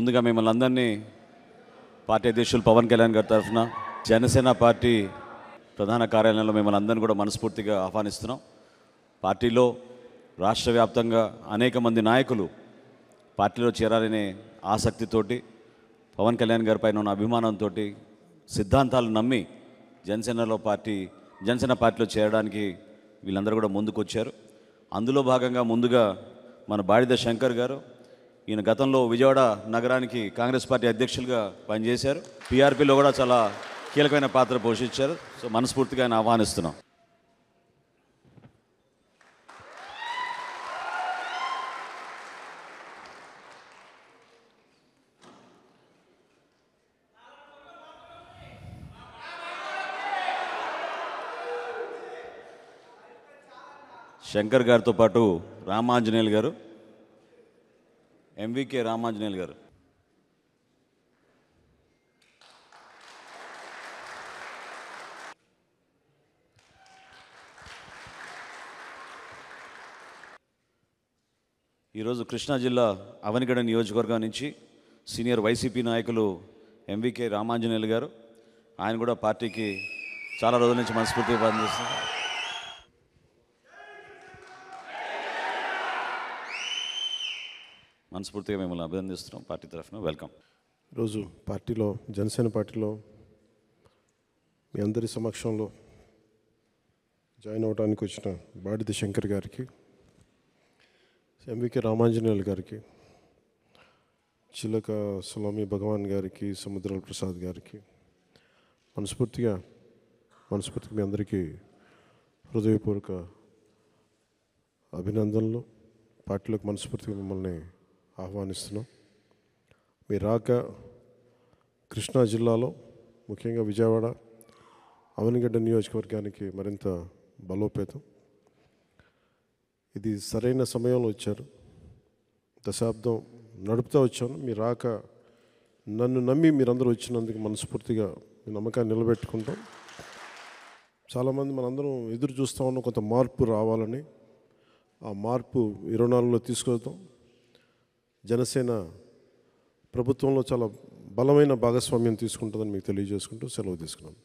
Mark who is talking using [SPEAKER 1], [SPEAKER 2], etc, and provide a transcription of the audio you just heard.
[SPEAKER 1] ముందుగా మిమ్మల్ని అందరినీ పార్టీ అధ్యక్షులు పవన్ కళ్యాణ్ గారి తరఫున జనసేన పార్టీ ప్రధాన కార్యాలయంలో మిమ్మల్ని అందరినీ కూడా మనస్ఫూర్తిగా ఆహ్వానిస్తున్నాం. పార్టీలో రాష్ట్ర వ్యాప్తంగా అనేక మంది నాయకులు పార్టీలో చేరాలనే ఆసక్తితోటి పవన్ కళ్యాణ్ గారి పైన ఉన్న అభిమానంతో సిద్ధాంతాలు నమ్మి జనసేన పార్టీలో చేరడానికి వీళ్ళందరూ కూడా ముందుకు వచ్చారు. అందులో భాగంగా ముందుగా మన బాడిద శంకర్ గారు, ఈయన గతంలో విజయవాడ నగరానికి కాంగ్రెస్ పార్టీ అధ్యక్షులుగా పనిచేశారు. పీఆర్పీలో కూడా చాలా కీలకమైన పాత్ర పోషించారు. సో మనస్ఫూర్తిగా ఆయన ఆహ్వానిస్తున్నాం. శంకర్ గారితో పాటు రామాంజనేయులు గారు, ఎంవికే రామాంజనేయులు గారు. ఈరోజు కృష్ణా జిల్లా అవనిగడ్డ నియోజకవర్గం నుంచి సీనియర్ వైసీపీ నాయకులు ఎంవికే రామాంజనేయులు గారు, ఆయన కూడా పార్టీకి చాలా రోజుల నుంచి మనస్ఫూర్తిగా పనిచేస్తున్నారు. మనస్ఫూర్తిగా మిమ్మల్ని అభినందిస్తున్నాం. పార్టీ తరఫున వెల్కమ్.
[SPEAKER 2] ఈరోజు పార్టీలో జనసేన పార్టీలో మీ అందరి సమక్షంలో జాయిన్ అవ్వడానికి వచ్చిన బాడిద శంకర్ గారికి, ఎంవికే రామాంజనేయులు గారికి, చిలక స్వామి భగవాన్ గారికి, సముద్రాల ప్రసాద్ గారికి మనస్ఫూర్తిగా మీ అందరికీ హృదయపూర్వక అభినందనలు. పార్టీలోకి మనస్ఫూర్తిగా మిమ్మల్ని ఆహ్వానిస్తున్నాం. మీ రాక కృష్ణా జిల్లాలో ముఖ్యంగా విజయవాడ అవనిగడ్డ నియోజకవర్గానికి మరింత బలోపేతం. ఇది సరైన సమయంలో వచ్చారు. దశాబ్దం నడుపుతూ వచ్చాను. మీ రాక నన్ను నమ్మి మీరందరూ వచ్చినందుకు మనస్ఫూర్తిగా మీ నమ్మకాన్ని నిలబెట్టుకుంటాం. చాలామంది మనందరం ఎదురు చూస్తూ ఉన్నాం కొంత మార్పు రావాలని. ఆ మార్పు 24లో తీసుకొద్దాం. జనసేన ప్రభుత్వంలో చాలా బలమైన భాగస్వామ్యం తీసుకుంటుందని మీకు తెలియజేసుకుంటూ సెలవు తీసుకున్నాను.